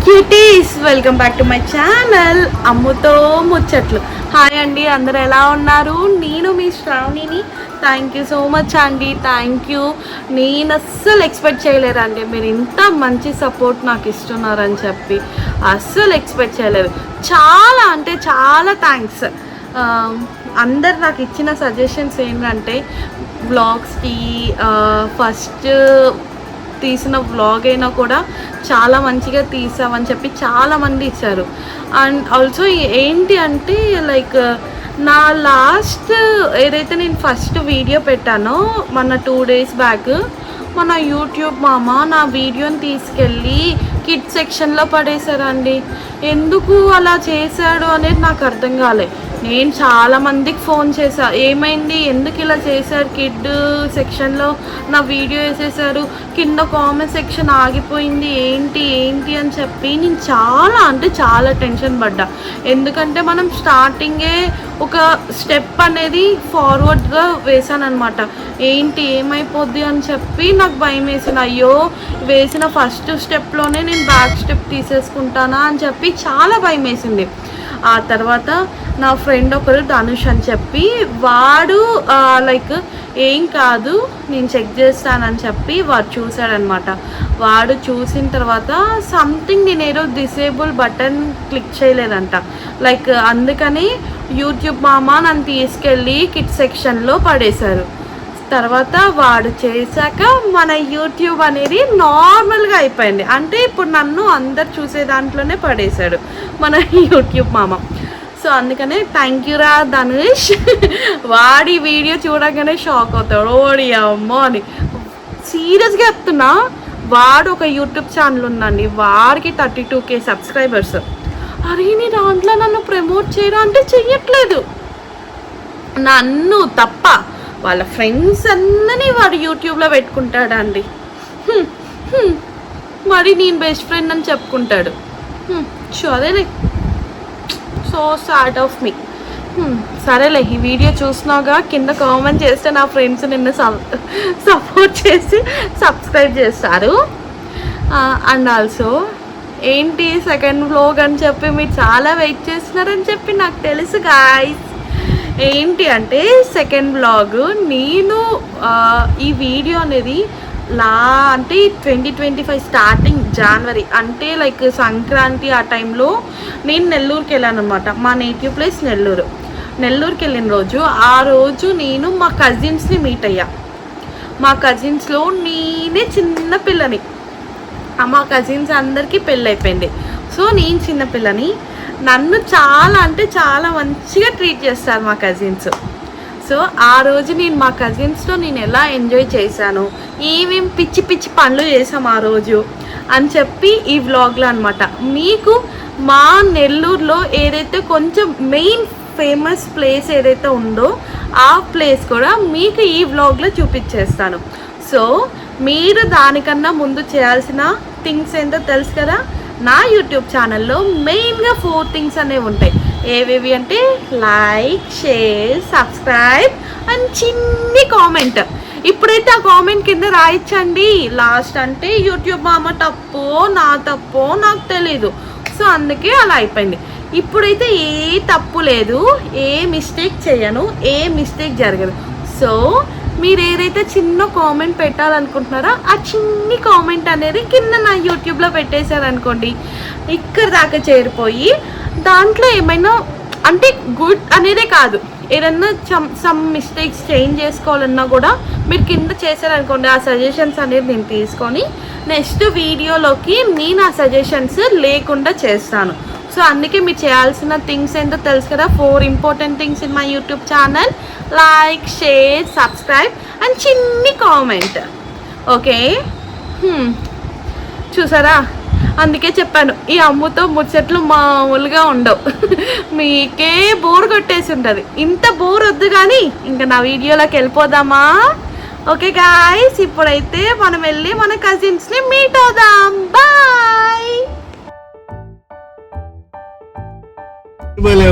Cuties, welcome back to my channel అమ్ముతో ముచ్చట్లు. Hi అండి, అందరు ఎలా ఉన్నారు? నేను మీ శ్రావణిని. థ్యాంక్ యూ సో మచ్ అండి, థ్యాంక్ యూ. నేను అస్సలు ఎక్స్పెక్ట్ చేయలేదండి మీరు ఇంత మంచి సపోర్ట్ నాకు ఇస్తున్నారని చెప్పి. అస్సలు ఎక్స్పెక్ట్ చేయలేదు. చాలా అంటే చాలా థ్యాంక్స్. అందరు నాకు ఇచ్చిన సజెషన్స్ ఏంటంటే వ్లాగ్స్కి ఫస్ట్ తీసిన వ్లాగ్ అయినా కూడా చాలా మంచిగా తీసామని చెప్పి చాలామంది ఇచ్చారు. అండ్ ఆల్సో ఏంటి అంటే లైక్ నా లాస్ట్ ఏదైతే నేను ఫస్ట్ వీడియో పెట్టానో మన 2 days బ్యాక్, మన యూట్యూబ్ మామ నా వీడియోని తీసుకెళ్ళి కిడ్ సెక్షన్లో పడేశారండి. ఎందుకు అలా చేశాడు అనేది నాకు అర్థం కాలే. నేను చాలామందికి ఫోన్ చేశా, ఏమైంది, ఎందుకు ఇలా చేశారు, కిడ్ సెక్షన్లో నా వీడియో వేసేసారు, కింద కామెంట్ సెక్షన్ ఆగిపోయింది, ఏంటి అని చెప్పి నేను చాలా అంటే చాలా టెన్షన్ పడ్డా. ఎందుకంటే మనం స్టార్టింగే ఒక స్టెప్ అనేది ఫార్వర్డ్గా వేసానమాట. ఏంటి ఏమైపోద్ది అని చెప్పి నాకు భయం వేసింది. అయ్యో వేసిన ఫస్ట్ స్టెప్లోనే నేను బ్యాక్ స్టెప్ తీసేసుకుంటానా అని చెప్పి చాలా భయం వేసింది. ఆ తర్వాత నా ఫ్రెండ్ ఒకరు ధనుష్ అని చెప్పి, వాడు లైక్ ఏం కాదు నేను చెక్ చేస్తానని చెప్పి వాడు చూశాడనమాట. వాడు చూసిన తర్వాత సంథింగ్ నేను ఏదో డిసేబుల్ బటన్ క్లిక్ చేయలేదంట. లైక్ అందుకని యూట్యూబ్ మామ నన్ను తీసుకెళ్ళి కిడ్ సెక్షన్లో పడేశారు. తర్వాత వాడు చేశాక మన యూట్యూబ్ అనేది నార్మల్గా అయిపోయింది. అంటే ఇప్పుడు నన్ను అందరు చూసే దాంట్లోనే పడేశాడు మన యూట్యూబ్ మామ. సో అందుకనే థ్యాంక్ యూ రా ధనుష్. వాడి వీడియో చూడగానే షాక్ అవుతాడు, ఓడి అమ్మో అని. సీరియస్గా చెప్తున్నా, వాడు ఒక యూట్యూబ్ ఛానల్ ఉందండి, వాడికి 32K సబ్స్క్రైబర్స్. అరే నీ దాంట్లో నన్ను ప్రమోట్ చేయరా అంటే చెయ్యట్లేదు. నన్ను తప్ప వాళ్ళ ఫ్రెండ్స్ అన్నీ వాడు యూట్యూబ్లో పెట్టుకుంటాడండి. మరి నేను బెస్ట్ ఫ్రెండ్ అని చెప్పుకుంటాడు. సరేలే, సో సాడ్ ఆఫ్ మీ. సరేలే, ఈ వీడియో చూసినాగా కింద కామెంట్ చేస్తే నా ఫ్రెండ్స్ నిన్ను సపోర్ట్ చేసి సబ్స్క్రైబ్ చేస్తారు. అండ్ ఆల్సో ఏంటి సెకండ్ వ్లాగ్ అని చెప్పి మీరు చాలా వెయిట్ చేస్తున్నారని చెప్పి నాకు తెలుసు గాయ్స్. ఏంటి అంటే సెకండ్ వ్లాగ్ నేను ఈ వీడియో అనేది అంటే 2025 స్టార్టింగ్ జనవరి, అంటే లైక్ సంక్రాంతి ఆ టైంలో నేను నెల్లూరుకి వెళ్ళాను అనమాట. మా నేటివ్ ప్లేస్ నెల్లూరుకి వెళ్ళిన రోజు, ఆ రోజు నేను మా కజిన్స్ని మీట్ అయ్యా. మా కజిన్స్లో నేనే చిన్న పిల్లని. మా కజిన్స్ అందరికీ పెళ్ళైపోయింది. సో నేను చిన్నపిల్లని. నన్ను చాలా అంటే చాలా మంచిగా ట్రీట్ చేస్తారు మా కజిన్స్. సో ఆ రోజు నేను మా కజిన్స్తో నేను ఎలా ఎంజాయ్ చేశాను, ఏమేం పిచ్చి పిచ్చి పనులు చేసాం ఆ రోజు అని చెప్పి ఈ వ్లాగ్లో అనమాట. మీకు మా నెల్లూరులో ఏదైతే కొంచెం మెయిన్ ఫేమస్ ప్లేస్ ఏదైతే ఉందో ఆ ప్లేస్ కూడా మీకు ఈ వ్లాగ్లో చూపించేస్తాను. సో మీరు దానికన్నా ముందు చేయాల్సిన థింగ్స్ ఏంటో తెలుసు కదా. నా యూట్యూబ్ ఛానల్లో మెయిన్గా 4 things అనేవి ఉంటాయి. ఏవేవి అంటే లైక్, షేర్, సబ్స్క్రైబ్ అండ్ చిన్ని కామెంట్. ఇప్పుడైతే ఆ కామెంట్ కింద రాయించండి లాస్ట్. అంటే యూట్యూబ్ మామ తప్పో నా తప్పో నాకు తెలీదు. సో అందుకే అలా అయిపోయింది. ఇప్పుడైతే ఏ తప్పు లేదు, ఏ మిస్టేక్ చేయను, ఏ మిస్టేక్ జరగదు. సో మీరు ఏదైతే చిన్న కామెంట్ పెట్టాలనుకుంటున్నారో ఆ చిన్ని కామెంట్ అనేది కింద నా యూట్యూబ్లో పెట్టేశారనుకోండి, ఇక్కడ దాకా చేరిపోయి దాంట్లో ఏమైనా అంటే గుడ్ అనేదే కాదు, ఏదన్నా సమ్ మిస్టేక్స్ చేంజ్ చేసుకోవాలన్నా కూడా మీరు కింద చేశారనుకోండి, ఆ సజెషన్స్ అనేది నేను తీసుకొని నెక్స్ట్ వీడియోలోకి నేను ఆ సజెషన్స్ లేకుండా చేస్తాను. సో అందుకే మీరు చేయాల్సిన థింగ్స్ ఏంటో తెలుసు కదా. 4 important things in my YouTube channel: like, share, subscribe and చిన్ని కామెంట్. ఓకే, చూసారా? అందుకే చెప్పాను ఈ అమ్ముతో ముచ్చట్లు మామూలుగా ఉండవు. మీకే బోర్ కొట్టేసి ఉంటుంది. ఇంత బోర్ వద్దు కానీ ఇంకా నా వీడియోలోకి వెళ్ళిపోదామా? ఓకే గాయ్స్, ఇప్పుడైతే మనం వెళ్ళి మన కజిన్స్ని మీట్ అవుదాం. బాయ్.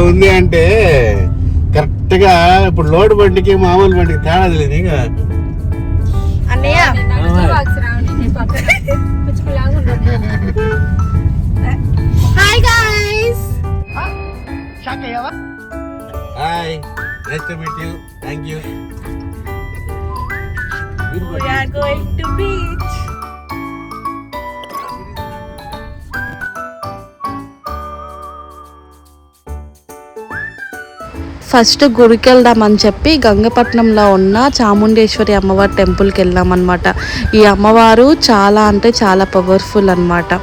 ఉంది అంటే కరెక్ట్ గా ఇప్పుడు లోడ్ బండికి మామూలు బండికి తేడా తెలియదు. ఇక అన్నయ్య hi, nice to meet you. Thank you. We are going to beach. First గుడికి వెళ్దామని చెప్పి గంగపట్నంలో ఉన్న చాముండేశ్వరి అమ్మవారి టెంపుల్కి వెళ్ళామన్నమాట. ఈ అమ్మవారు చాలా అంటే చాలా పవర్ఫుల్ అన్నమాట.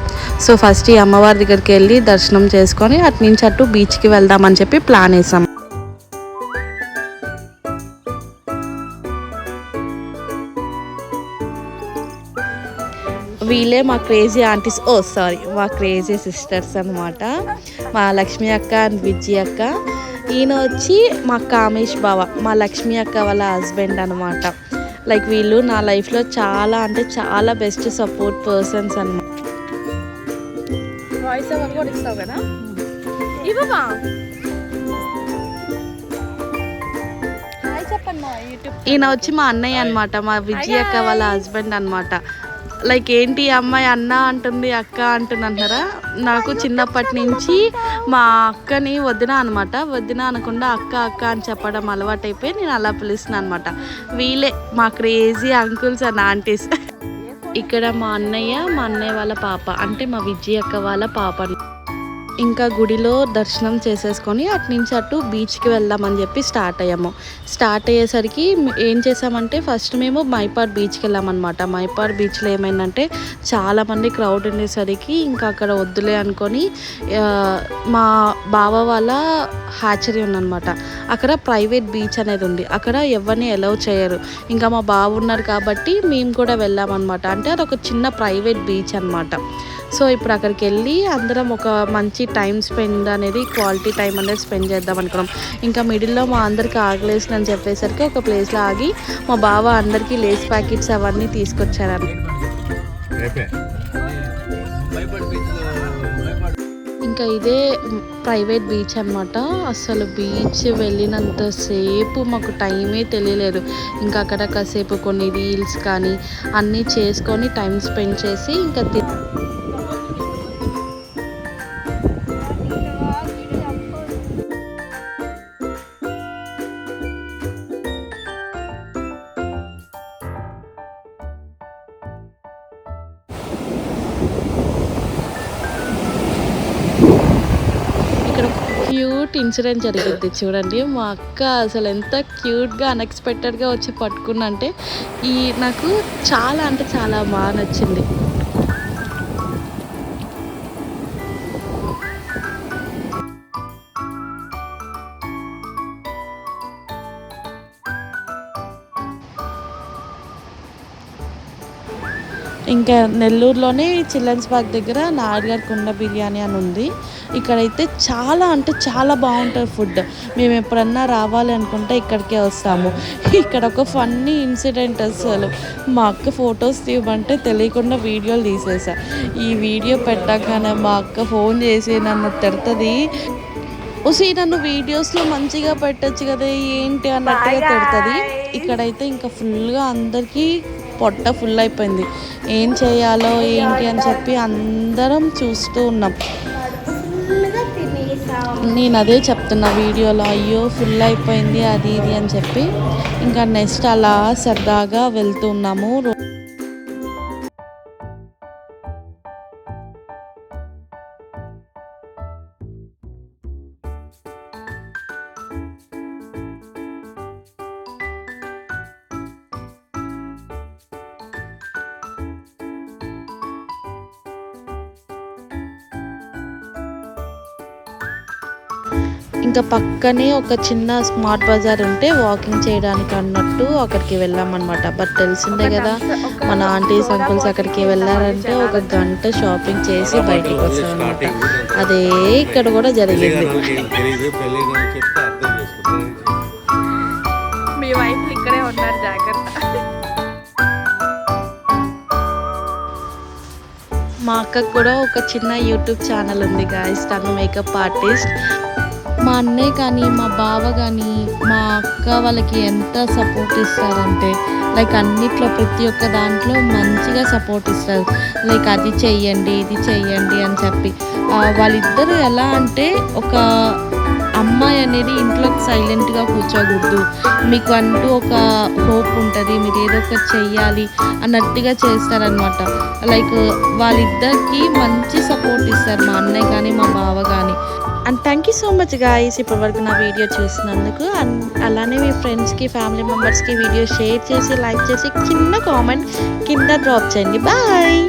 సో ఫస్ట్ ఈ అమ్మవారి దగ్గరికి వెళ్ళి దర్శనం చేసుకొని అటు నుంచి అటు బీచ్కి వెళ్దామని చెప్పి ప్లాన్ వేసాం. వీళ్ళే మా క్రేజీ ఆంటీస్, మా క్రేజీ సిస్టర్స్ అనమాట. మా లక్ష్మి అక్క అండ్ విజయ్ అక్క. ఈయన వచ్చి మా కామేష్ బావ, మా లక్ష్మి అక్క వాళ్ళ హస్బెండ్ అనమాట. లైక్ వీళ్ళు నా లైఫ్లో చాలా అంటే చాలా బెస్ట్ సపోర్ట్ పర్సన్స్ అనమాట. వాయిస్ ఓవర్ కూడా ఇస్తావు కదా ఇవ్వవా? ఈయన వచ్చి మా అన్నయ్య అనమాట, మా విజయ్ అక్క వాళ్ళ హస్బెండ్ అనమాట. లైక్ ఏంటి అమ్మాయి అన్న అంటుంది అక్క అంటున్నారా? నాకు చిన్నప్పటి నుంచి మా అక్కని వదిన అనమాట. వదిన అనకుండా అక్క అక్క అని చెప్పడం అలవాటైపోయి నేను అలా పిలుస్తున్నాను అనమాట. వీళ్ళే మా క్రేజీ అంకుల్స్ అండ్ ఆంటీస్. ఇక్కడ మా అన్నయ్య వాళ్ళ పాప, అంటే మా విజయ్ అక్క వాళ్ళ పాప. ఇంకా గుడిలో దర్శనం చేసేసుకొని అటు నుంచి అటు బీచ్కి వెళ్దామని చెప్పి స్టార్ట్ అయ్యాము. స్టార్ట్ అయ్యేసరికి ఏం చేసామంటే ఫస్ట్ మేము మైపాడ్ బీచ్కి వెళ్ళామన్నమాట. మైపాడ్ బీచ్లో ఏమైందంటే చాలామంది క్రౌడ్ ఉండేసరికి ఇంకా అక్కడ వద్దులే అనుకొని మా బావ వాళ్ళ హ్యాచరీ ఉందన్నమాట. అక్కడ ప్రైవేట్ బీచ్ అనేది ఉంది, అక్కడ ఎవరిని అలౌ చేయరు. ఇంకా మా బావ ఉన్నారు కాబట్టి మేము కూడా వెళ్ళామన్నమాట. అంటే అది ఒక చిన్న ప్రైవేట్ బీచ్ అనమాట. సో ఇప్పుడు అక్కడికి వెళ్ళి అందరం ఒక మంచి టైం స్పెండ్ అనేది, క్వాలిటీ టైం అనేది స్పెండ్ చేద్దాం అనుకున్నాం. ఇంకా మిడిల్లో మా అందరికి ఆగలేసిందని చెప్పేసరికి ఒక ప్లేస్లో ఆగి మా బావ అందరికీ లేస్ ప్యాకెట్స్ అవన్నీ తీసుకొచ్చారని. ఇంకా ఇదే ప్రైవేట్ బీచ్ అనమాట. అసలు బీచ్ వెళ్ళినంతసేపు మాకు టైమే తెలియలేదు. ఇంకా అక్కడ కాసేపు కొన్ని రీల్స్ కానీ అన్నీ చేసుకొని టైం స్పెండ్ చేసి ఇంకా క్యూట్ ఇన్సిడెంట్ జరిగింది చూడండి. మా అక్క అసలు ఎంత క్యూట్గా అన్ఎక్స్పెక్టెడ్గా వచ్చి పట్టుకుందంటే నాకు చాలా అంటే చాలా బాగా నచ్చింది. ఇంకా నెల్లూరులోనే చిల్డ్రన్స్ పార్క్ దగ్గర నాయుడుగారి కుండ బిర్యానీ అని ఉంది. ఇక్కడైతే చాలా అంటే చాలా బాగుంటుంది ఫుడ్. మేము ఎప్పుడన్నా రావాలి అనుకుంటే ఇక్కడికే వస్తాము. ఇక్కడ ఒక ఫన్నీ ఇన్సిడెంట్, అసలు మా అక్క ఫొటోస్ తీయమంటే తెలియకుండా వీడియోలు తీసేసా. ఈ వీడియో పెట్టగానే మా అక్క ఫోన్ చేసి నన్ను తిడుతుంది. నన్ను వీడియోస్లో మంచిగా పెట్టచ్చు కదా ఏంటి అన్నట్టుగా తిడుతుంది. ఇక్కడైతే ఇంకా ఫుల్గా అందరికీ పొట్ట ఫుల్ అయిపోయింది. ఏం చేయాలో ఏంటి అని చెప్పి అందరం చూస్తూ ఉన్నాం. నేను అదే చెప్తున్నా వీడియోలో, అయ్యో ఫుల్ అయిపోయింది అది ఇది అని చెప్పి. ఇంకా నెక్స్ట్ అలా సరదాగా వెళ్తున్నాము. ఇంకా పక్కనే ఒక చిన్న స్మార్ట్ బజార్ ఉంటే వాకింగ్ చేయడానికి అన్నట్టు అక్కడికి వెళ్ళామన్నమాట. బట్ తెలిసిందే కదా మన ఆంటీస్ అంకుల్స్ అక్కడికి వెళ్ళారంటే ఒక గంట షాపింగ్ చేసి బయటికి వస్తామన్నమాట. అదే ఇక్కడ కూడా జరిగింది. మీ వైఫ్ ఇక్కడే ఉన్నారు, జాగ్రత్త. మా అక్కకు కూడా ఒక చిన్న యూట్యూబ్ ఛానల్ ఉంది గాయ్స్, తను మేకప్ ఆర్టిస్ట్. మా అన్నయ్య కానీ మా బావ కానీ మా అక్క వాళ్ళకి ఎంత సపోర్ట్ ఇస్తారంటే లైక్ అన్నిట్లో ప్రతి ఒక్క దాంట్లో మంచిగా సపోర్ట్ ఇస్తారు. లైక్ అది చెయ్యండి ఇది చెయ్యండి అని చెప్పి. వాళ్ళిద్దరూ ఎలా అంటే ఒక అమ్మాయి అనేది ఇంట్లో సైలెంట్గా కూర్చోకూడదు, మీకు అంటూ ఒక హోప్ ఉంటుంది, మీరు ఏదో ఒకటి చెయ్యాలి అన్నట్టుగా చేస్తారనమాట. లైక్ వాళ్ళిద్దరికి మంచి సపోర్ట్ ఇస్తారు, మా అన్నయ్య కానీ మా బావ కానీ. And thank you so much guys ఇప్పటివరకు నా వీడియో చూసినందుకు. అండ్ అలానే మీ ఫ్రెండ్స్కి ఫ్యామిలీ మెంబర్స్కి వీడియో షేర్ చేసి లైక్ చేసి చిన్న కామెంట్ కింద డ్రాప్ చేయండి. బాయ్.